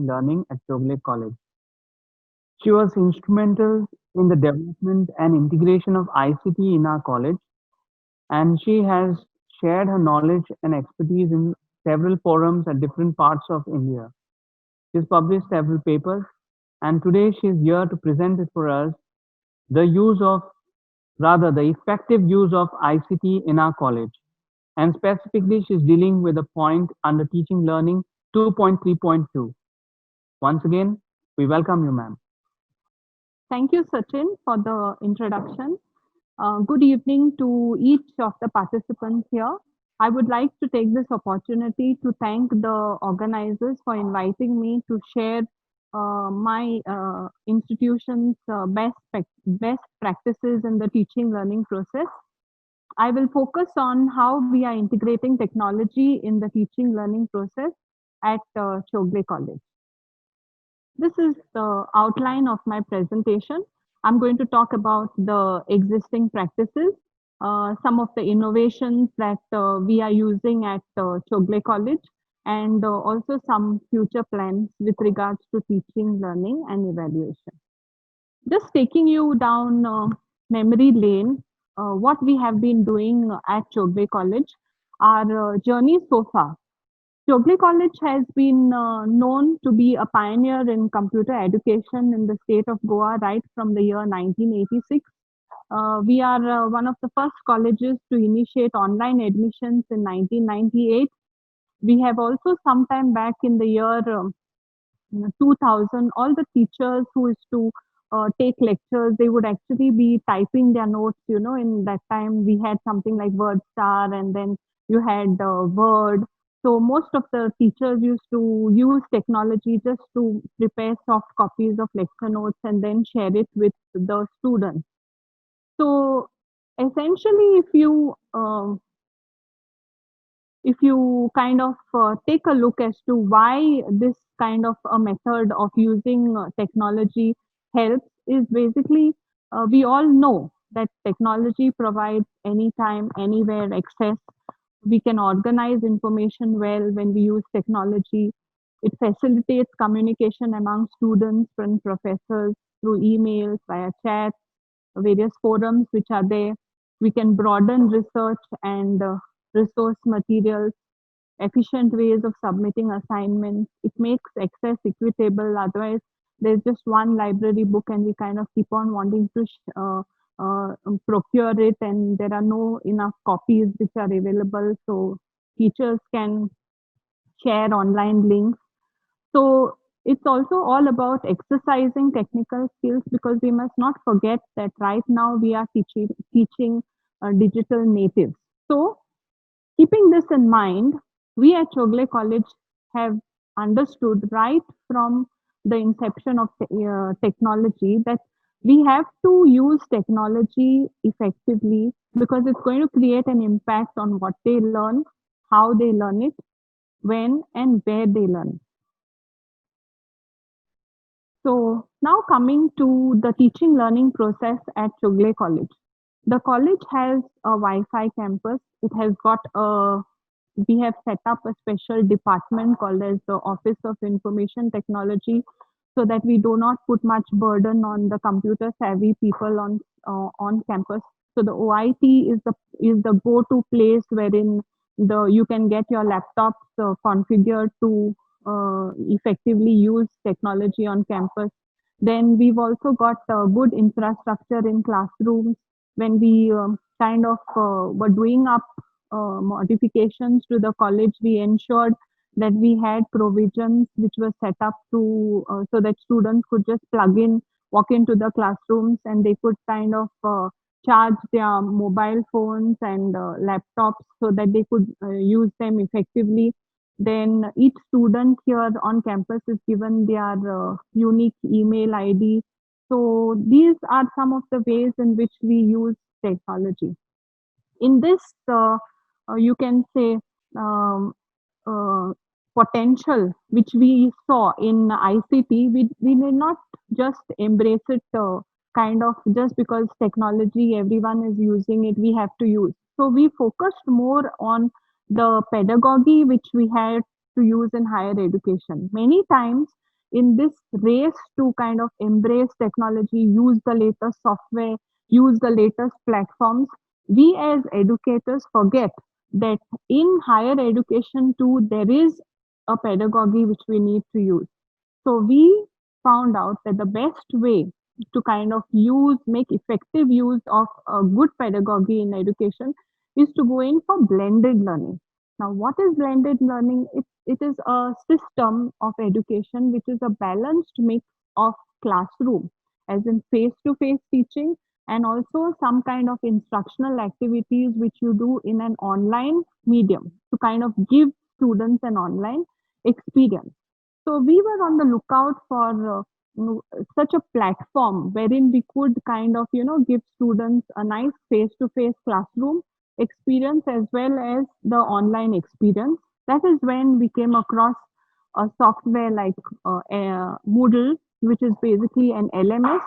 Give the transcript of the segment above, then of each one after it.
learning at Chogle College. She was instrumental in the development and integration of ICT in our college, and she has shared her knowledge and expertise in several forums at different parts of India. She's published several papers, and today she's here to present it for us the use of, rather, the effective use of ICT in our college. And specifically, she's dealing with a point under Teaching Learning 2.3.2. Once again, we welcome you, ma'am. Thank you, Sachin, for the introduction. Good evening to each of the participants here. I would like to take this opportunity to thank the organizers for inviting me to share my institution's best practices in the teaching learning process. I will focus on how we are integrating technology in the teaching learning process at Chogle College. This is the outline of my presentation. I'm going to talk about the existing practices, some of the innovations that we are using at Chogle College, and also some future plans with regards to teaching, learning, and evaluation. Just taking you down memory lane, what we have been doing at Chogle College, our journey so far. Chogle College has been known to be a pioneer in computer education in the state of Goa right from the year 1986. We are one of the first colleges to initiate online admissions in 1998. We have also sometime back in the year 2000, all the teachers who is to take lectures, they would actually be typing their notes. In that time, we had something like WordStar, and then you had Word. So most of the teachers used to use technology just to prepare soft copies of lecture notes and then share it with the students. So essentially, if you kind of take a look as to why this kind of a method of using technology helps, is basically we all know that technology provides anytime, anywhere access. We can organize information well when we use technology. It facilitates communication among students and professors through emails, via chat, various forums which are there. We can broaden research and resource materials, efficient ways of submitting assignments. It makes access equitable. Otherwise, there's just one library book, and we kind of keep on wanting to procure it, and there are no enough copies which are available. So teachers can share online links. So it's also all about exercising technical skills, because we must not forget that right now we are teaching digital natives. So keeping this in mind, we at Chogle College have understood right from the inception of technology that we have to use technology effectively, because it's going to create an impact on what they learn, how they learn it, when and where they learn. So now coming to the teaching learning process at Chogle College. The college has a Wi-Fi campus. It has got a We have set up a special department called as the Office of Information Technology, so that we do not put much burden on the computer savvy people on campus. So the OIT is the go-to place wherein the you can get your laptops configured to effectively use technology on campus. Then we've also got good infrastructure in classrooms. When we kind of were doing up modifications to the college, we ensured that we had provisions which were set up to so that students could just plug in, walk into the classrooms, and they could kind of charge their mobile phones and laptops so that they could use them effectively. Then each student here on campus is given their unique email ID. So these are some of the ways in which we use technology. In this, you can say, um, uh, potential which we saw in ICT, we did not just embrace it kind of just because technology, everyone is using it, we have to use. So we focused more on the pedagogy which we had to use in higher education. Many times in this race to kind of embrace technology, use the latest software, use the latest platforms, we as educators forget that in higher education too, there is a pedagogy which we need to use. So we found out that the best way to kind of make effective use of a good pedagogy in education is to go in for blended learning. Now, what is blended learning? It is a system of education which is a balanced mix of classroom, as in face to face teaching, and also some kind of instructional activities which you do in an online medium to kind of give students an online experience. So we were on the lookout for such a platform wherein we could kind of, give students a nice face-to-face classroom experience as well as the online experience. That is when we came across a software like Moodle, which is basically an LMS.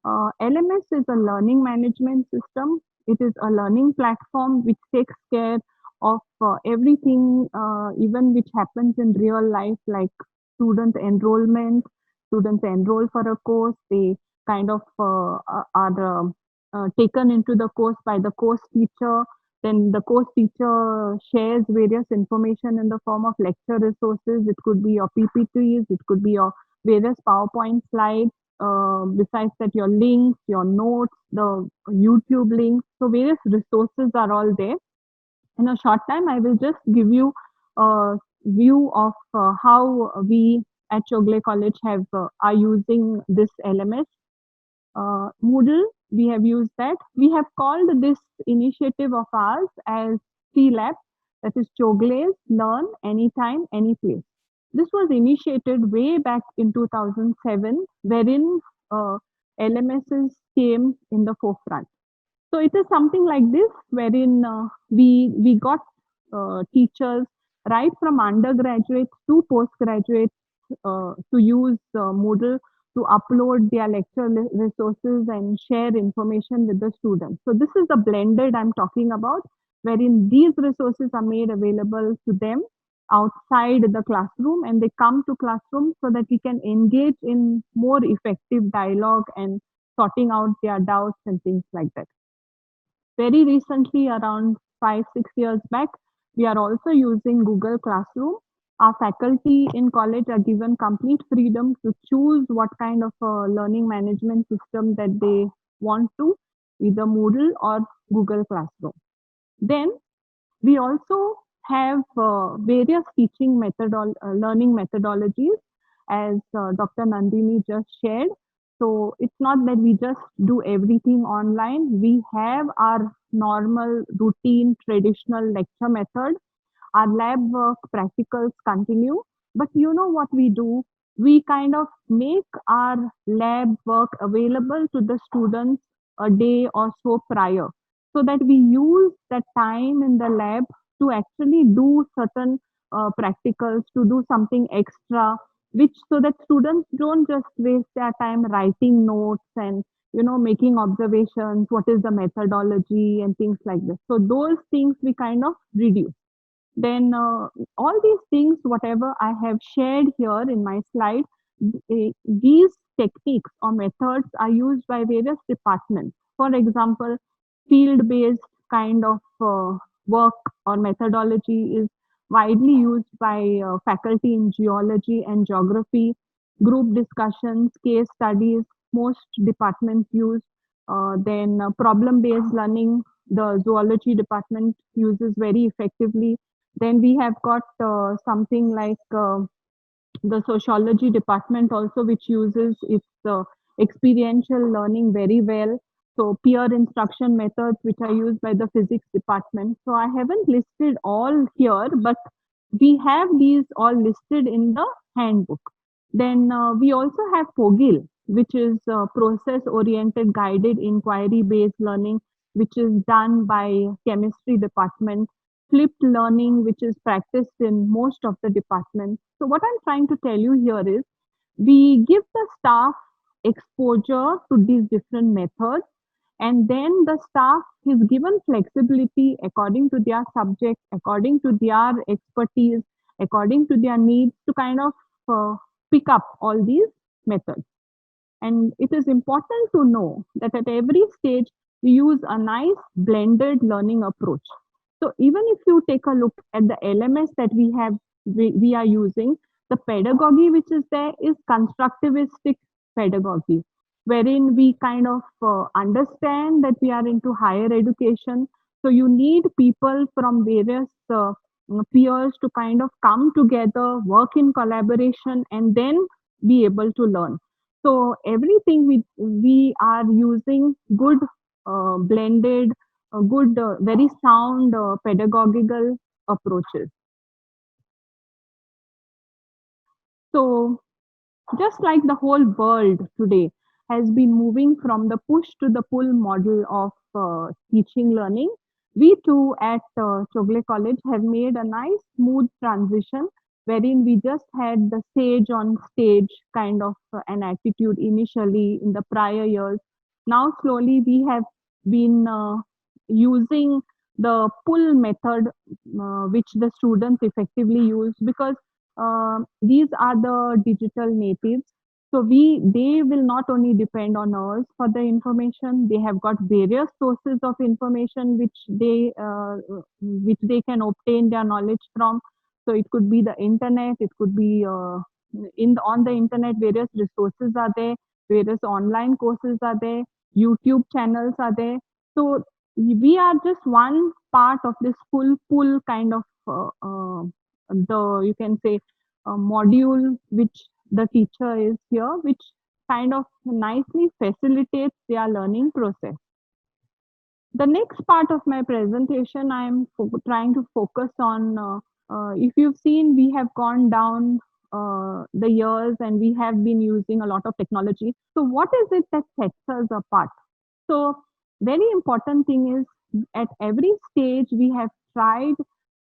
LMS is a learning management system. It is a learning platform which takes care of everything, even which happens in real life, like student enrollment. Students enroll for a course, they kind of are taken into the course by the course teacher. Then the course teacher shares various information in the form of lecture resources. It could be your PPTs, it could be your various PowerPoint slides. Besides that, your links, your notes, the YouTube links. So various resources are all there. In a short time, I will just give you a view of how we at Chogle College have are using this LMS. Moodle, we have used that. We have called this initiative of ours as C-Lab, that is Chogle's Learn Anytime, Anyplace. This was initiated way back in 2007, wherein LMSs came in the forefront. So it is something like this, wherein we got teachers right from undergraduates to postgraduates to use Moodle to upload their lecture resources and share information with the students. So this is the blended I'm talking about, wherein these resources are made available to them outside the classroom and they come to classroom so that we can engage in more effective dialogue and sorting out their doubts and things like that. Very recently, around 5, 6 years back, we are also using Google Classroom. Our faculty in college are given complete freedom to choose what kind of a learning management system that they want to, either Moodle or Google Classroom. Then we also have various learning methodologies, as Dr. Nandini just shared. So it's not that we just do everything online. We have our normal, routine, traditional lecture method. Our lab work, practicals continue. But you know what we do? We kind of make our lab work available to the students a day or so prior so that we use that time in the lab to actually do certain practicals, to do something extra, which so that students don't just waste their time writing notes and making observations, what is the methodology and things like this. So those things we kind of reduce. Then all these things, whatever I have shared here in my slide, these techniques or methods are used by various departments. For example, field-based kind of work or methodology is widely used by faculty in geology and geography. Group discussions, case studies, most departments use. Then problem-based learning, the zoology department uses very effectively. Then we have got something like the sociology department also, which uses its experiential learning very well. So peer instruction methods, which are used by the physics department. So I haven't listed all here, but we have these all listed in the handbook. Then we also have POGIL, which is process-oriented guided inquiry-based learning, which is done by chemistry department. Flipped learning, which is practiced in most of the departments. So what I'm trying to tell you here is we give the staff exposure to these different methods, and then the staff is given flexibility according to their subject, according to their expertise, according to their needs to kind of pick up all these methods. And it is important to know that at every stage, we use a nice blended learning approach. So even if you take a look at the LMS that we are using, the pedagogy which is there is constructivistic pedagogy, wherein we kind of understand that we are into higher education. So you need people from various peers to kind of come together, work in collaboration, and then be able to learn. So everything we are using good blended, good, very sound pedagogical approaches. So just like the whole world today has been moving from the push to the pull model of teaching learning, we too at Chogle College have made a nice smooth transition wherein we just had the sage on stage kind of an attitude initially in the prior years. Now slowly we have been using the pull method, which the students effectively use, because these are the digital natives. So they will not only depend on us for the information. They have got various sources of information which they can obtain their knowledge from. So it could be the internet. It could be on the internet. Various resources are there. Various online courses are there. YouTube channels are there. So we are just one part of this full pull kind of the you can say module which the teacher is here, which kind of nicely facilitates their learning process. The next part of my presentation, I am trying to focus on. If you've seen, we have gone down the years and we have been using a lot of technology. So, what is it that sets us apart? So, very important thing is at every stage we have tried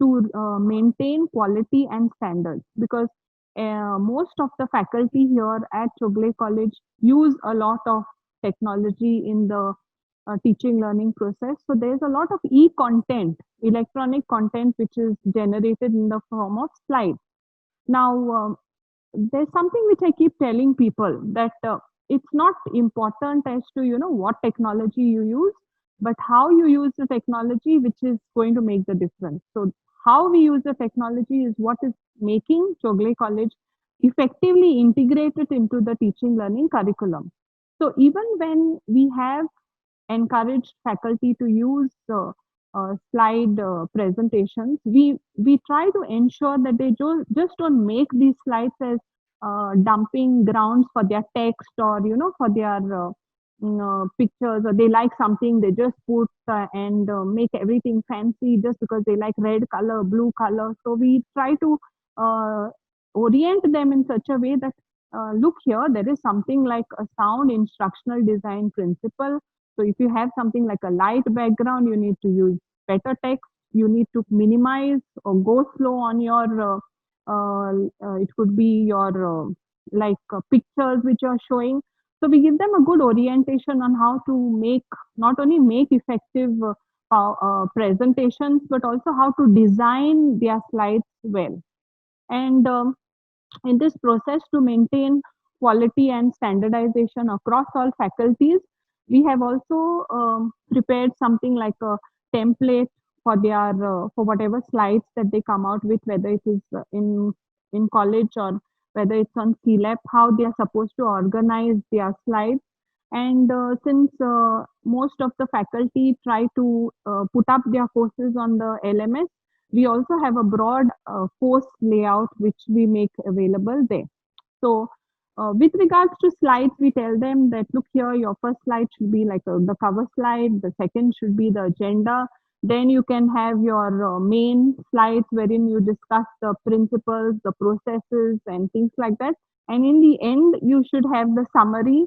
to maintain quality and standards, because most of the faculty here at Chogle College use a lot of technology in the teaching learning process. So there's a lot of e-content, electronic content, which is generated in the form of slides. Now, there's something which I keep telling people, that it's not important as to what technology you use, but how you use the technology, which is going to make the difference. So how we use the technology is what is making Chogle College effectively integrated into the teaching learning curriculum. So even when we have encouraged faculty to use slide presentations, we try to ensure that they just don't make these slides as dumping grounds for their text, or for their pictures, or they like something they just put and make everything fancy just because they like red color, blue color. So we try to uh, orient them in such a way that look here, there is something like a sound instructional design principle. So if you have something like a light background, you need to use better text. You need to minimize or go slow on your, it could be your pictures which you are showing. So we give them a good orientation on how to not only make effective presentations, but also how to design their slides well. And in this process, to maintain quality and standardization across all faculties, we have also prepared something like a template for their for whatever slides that they come out with, whether it is in college or whether it's on CLAP, how they are supposed to organize their slides. And since most of the faculty try to put up their courses on the LMS, we also have a broad course layout which we make available there. So, with regards to slides, we tell them that look here, your first slide should be like the cover slide, the second should be the agenda. Then you can have your main slides wherein you discuss the principles, the processes, and things like that. And in the end, you should have the summary.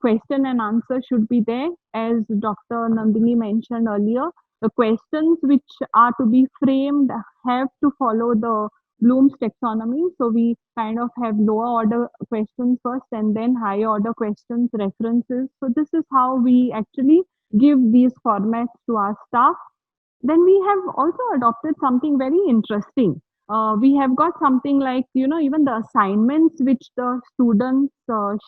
Question and answer should be there, as Dr. Nandini mentioned earlier. The questions which are to be framed have to follow the Bloom's taxonomy. So we kind of have lower order questions first and then higher order questions, references. So this is how we actually give these formats to our staff. Then we have also adopted something very interesting. we have got something like, even the assignments which the students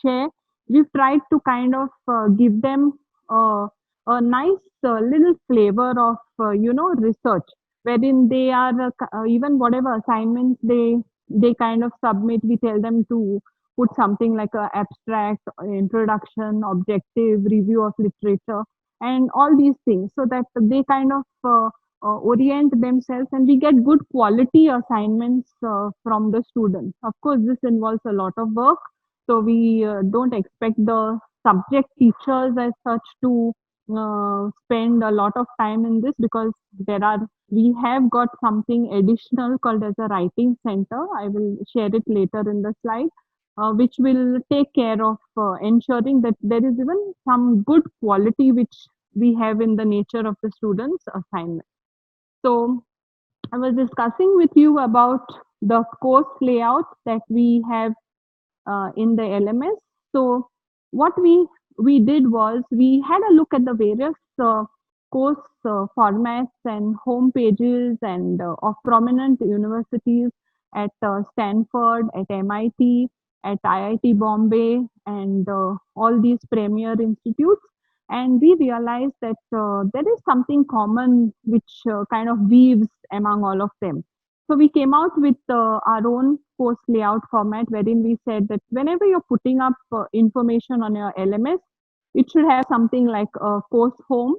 share, we've tried to kind of give them uh, a nice little flavor of, research, wherein they are, even whatever assignments they kind of submit, we tell them to put something like a abstract, introduction, objective, review of literature, and all these things, so that they kind of orient themselves, and we get good quality assignments from the students. Of course, this involves a lot of work, so we don't expect the subject teachers as such to spend a lot of time in this, because we have got something additional called as a writing center. I will share it later in the slide, which will take care of ensuring that there is even some good quality which we have in the nature of the students' assignment. So I was discussing with you about the course layout that we have in the LMS. So what we did was we had a look at the various course formats and home pages and of prominent universities at Stanford, at MIT, at IIT Bombay, and all these premier institutes. And we realized that there is something common which kind of weaves among all of them. So we came out with our own course layout format, wherein we said that whenever you're putting up information on your LMS, it should have something like a course home.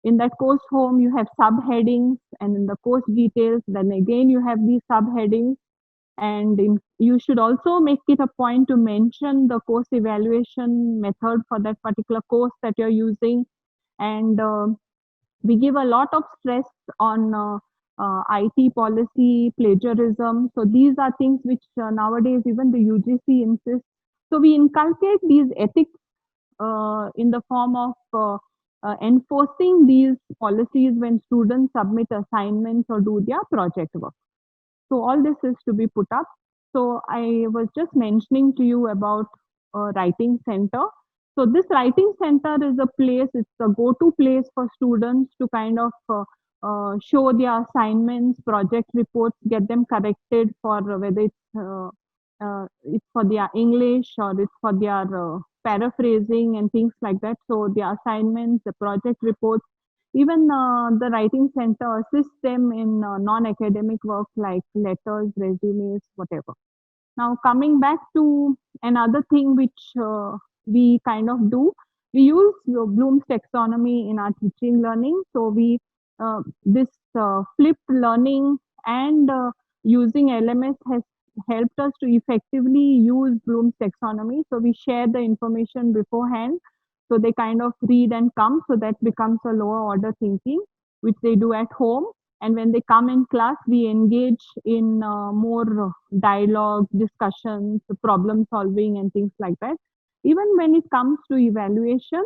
In that course home, you have subheadings, and in the course details, then again you have these subheadings. And you should also make it a point to mention the course evaluation method for that particular course that you're using. And we give a lot of stress on IT policy, plagiarism. So these are things which nowadays even the UGC insists. So we inculcate these ethics in the form of enforcing these policies when students submit assignments or do their project work. So all this is to be put up. So I was just mentioning to you about writing center. So this writing center is a place, it's a go-to place for students to kind of show their assignments, project reports, get them corrected for whether it's for their English or it's for their paraphrasing and things like that. So the assignments, the project reports, even the writing center assists them in non-academic work like letters, resumes, whatever. Now, coming back to another thing which we kind of do, we use Bloom's taxonomy in our teaching learning. So this flipped learning and using LMS has helped us to effectively use Bloom's taxonomy. So we share the information beforehand, so they kind of read and come. So that becomes a lower order thinking, which they do at home. And when they come in class, we engage in more dialogue, discussions, problem solving, and things like that. Even when it comes to evaluation,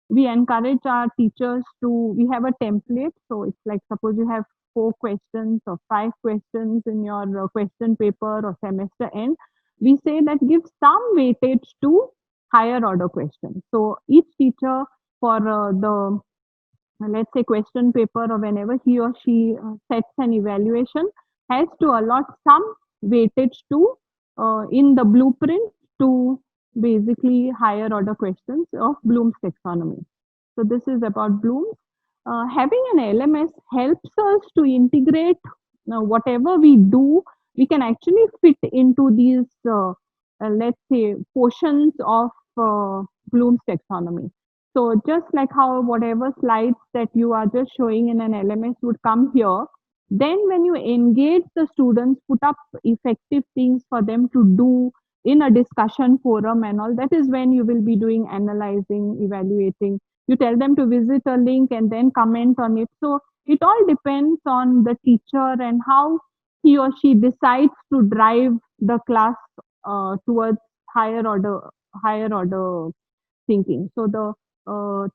we encourage our teachers we have a template. So it's like, suppose you have 4 questions or 5 questions in your question paper or semester end. We say that give some weightage to higher order questions. So each teacher for the let's say question paper, or whenever he or she sets an evaluation, has to allot some weightage to in the blueprint to basically higher order questions of Bloom's taxonomy. So this is about Bloom's. Having an LMS helps us to integrate whatever we do. We can actually fit into these let's say portions of Bloom's taxonomy. So just like how whatever slides that you are just showing in an LMS would come here, then when you engage the students, put up effective things for them to do in a discussion forum and all, that is when you will be doing analyzing, evaluating. You tell them to visit a link and then comment on it. So it all depends on the teacher and how he or she decides to drive the class towards higher order thinking. So the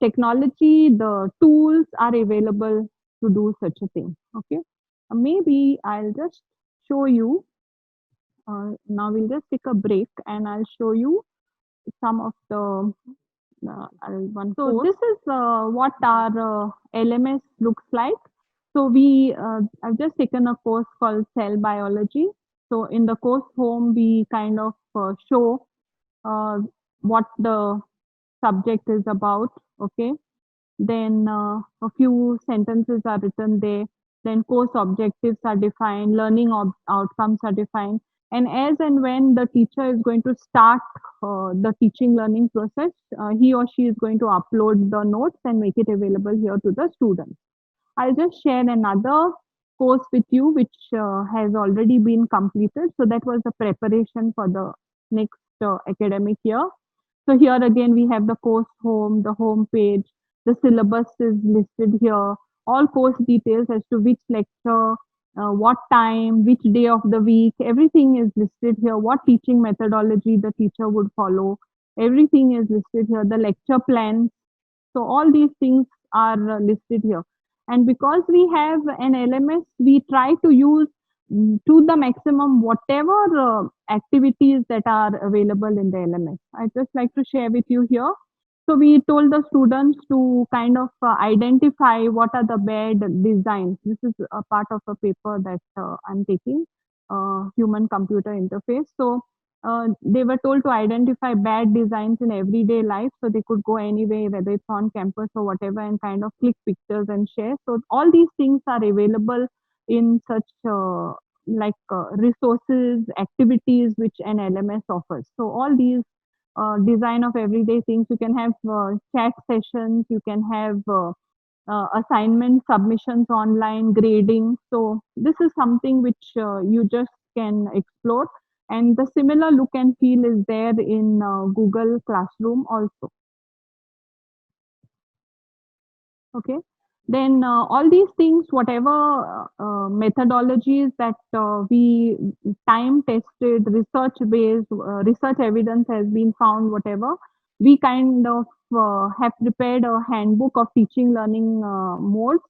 technology, the tools are available to do such a thing. Okay, maybe I'll just show you. Now we'll just take a break and I'll show you some of the one. So this is what our LMS looks like. So I've just taken a course called Cell Biology. So in the course home, we kind of show uh, what the subject is about. Okay, then a few sentences are written there. Then course objectives are defined, learning outcomes are defined. And as and when the teacher is going to start the teaching learning process, he or she is going to upload the notes and make it available here to the students. I'll just share another course with you, which has already been completed. So that was the preparation for the next academic year. So here again, we have the course home, the home page, the syllabus is listed here, all course details as to which lecture, what time, which day of the week, everything is listed here, what teaching methodology the teacher would follow, everything is listed here, the lecture plans. So all these things are listed here. And because we have an LMS, we try to use to the maximum whatever activities that are available in the LMS. I just like to share with you here. So we told the students to kind of identify what are the bad designs. This is a part of a paper that I'm taking, human computer interface. So they were told to identify bad designs in everyday life, so they could go anywhere, whether it's on campus or whatever, and kind of click pictures and share. So all these things are available in such resources, activities which an LMS offers. So all these design of everyday things, you can have chat sessions, you can have assignment submissions online, grading. So this is something which you just can explore, and the similar look and feel is there in Google Classroom also. Okay, then all these things, whatever methodologies that we time tested, research based, research evidence has been found, whatever, we kind of have prepared a handbook of teaching learning modes,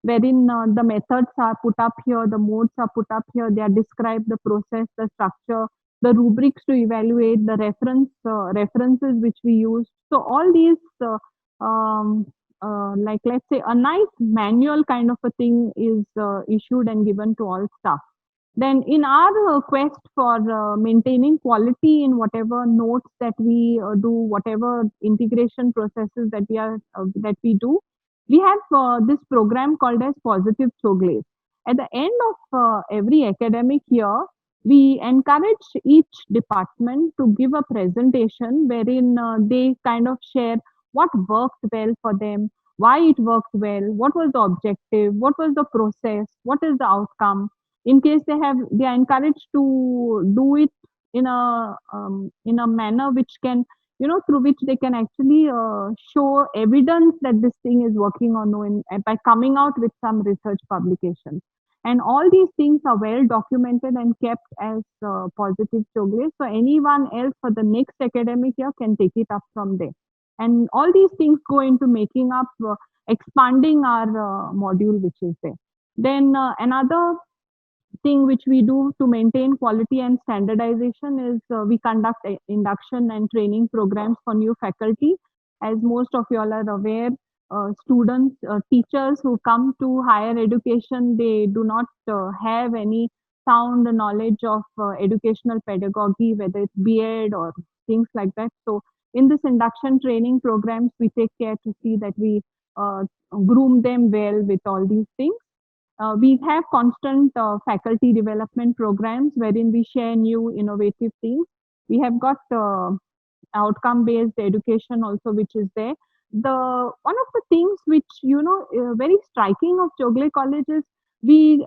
wherein the methods are put up here, the modes are put up here, they are described, the process, the structure, the rubrics to evaluate, the references which we use. So all these um, like let's say a nice manual kind of a thing is issued and given to all staff. Then in our quest for maintaining quality in whatever notes that we do, whatever integration processes that we do, we have this program called as Positive Chogle. At the end of every academic year, we encourage each department to give a presentation wherein they kind of share what worked well for them, why it worked well, what was the objective, what was the process, what is the outcome. In case they are encouraged to do it in a manner which can, through which they can actually show evidence that this thing is working or no, by coming out with some research publication. And all these things are well documented and kept as positive chogle. So anyone else for the next academic year can take it up from there. And all these things go into making up, expanding our module which is there. Then another thing which we do to maintain quality and standardization is we conduct induction and training programs for new faculty. As most of you all are aware, students, teachers who come to higher education, they do not have any sound knowledge of educational pedagogy, whether it's BEd or things like that. So in this induction training programs, we take care to see that we uh, groom them well with all these things. We have constant faculty development programs wherein we share new innovative things. We have got outcome based education also, which is there. The one of the things which very striking of Chogle College is we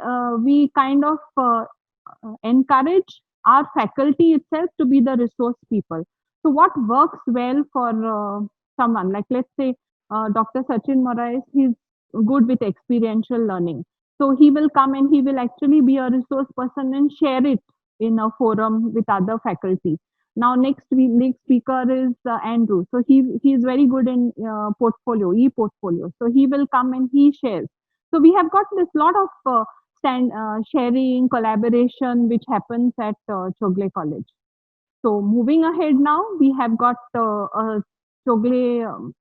kind of encourage our faculty itself to be the resource people. So what works well for someone, like let's say Dr. Sachin Morais, he's good with experiential learning. So he will come and he will actually be a resource person and share it in a forum with other faculty. Now next speaker is Andrew. So he is very good in portfolio, e-portfolio. So he will come and he shares. So we have got this lot of sharing, collaboration, which happens at Chogle College. So moving ahead now, we have got a Chogle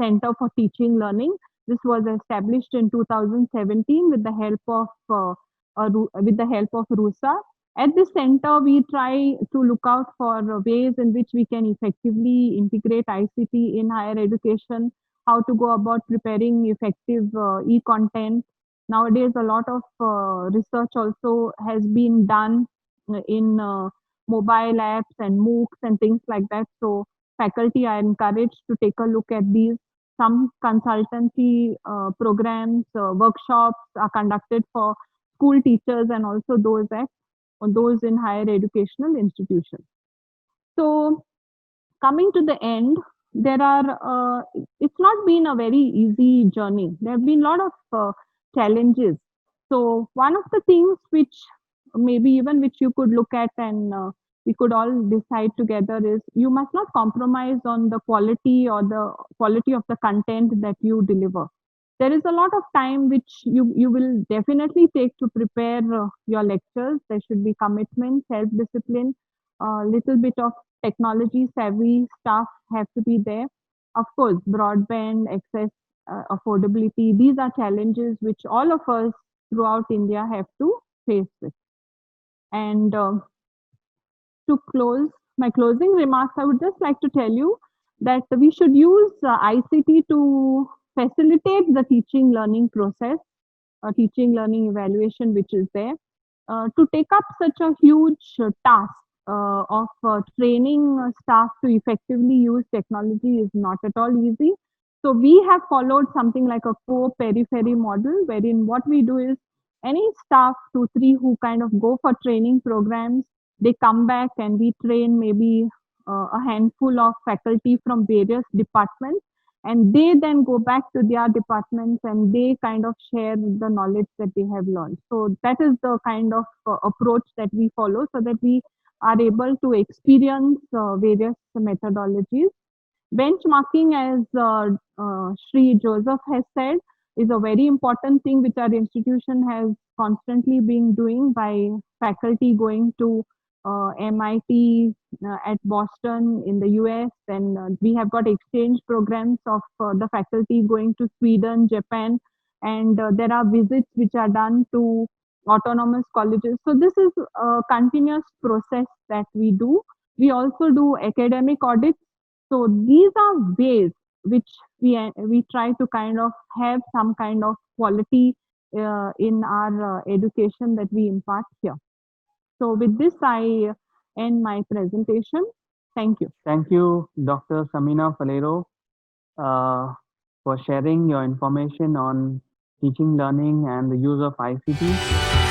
Center for Teaching Learning. This was established in 2017 with the help of RUSA, At this center, we try to look out for ways in which we can effectively integrate ICT in higher education, how to go about preparing effective e-content. Nowadays, a lot of research also has been done in mobile apps and MOOCs and things like that. So faculty are encouraged to take a look at these. Some consultancy programs, workshops are conducted for school teachers and also those in higher educational institutions. So coming to the end, there are it's not been a very easy journey. There have been a lot of challenges. So one of the things which maybe even which you could look at and we could all decide together is you must not compromise on the quality of the content that you deliver. There is a lot of time which you will definitely take to prepare your lectures. There should be commitment, self discipline, a little bit of technology savvy staff have to be there. Of course, broadband access, affordability, these are challenges which all of us throughout India have to face with. And to close my closing remarks, I would just like to tell you that we should use ICT to facilitate the teaching learning process, teaching learning evaluation, which is there. To take up such a huge task of training staff to effectively use technology is not at all easy. So we have followed something like a co-periphery model, wherein what we do is any staff, two, three, who kind of go for training programs, they come back and we train maybe a handful of faculty from various departments, and they then go back to their departments and they kind of share the knowledge that they have learned. So that is the kind of approach that we follow, so that we are able to experience various methodologies. Benchmarking, as Sri Joseph has said, is a very important thing which our institution has constantly been doing by faculty going to MIT at Boston in the US. And we have got exchange programs of the faculty going to Sweden, Japan, and there are visits which are done to autonomous colleges. So this is a continuous process that we do. We also do academic audits. So these are ways which we try to kind of have some kind of quality in our education that we impart here. So with this, I end my presentation. Thank you. Thank you, Dr. Samina Falero, uh, for sharing your information on teaching, learning, and the use of ICT.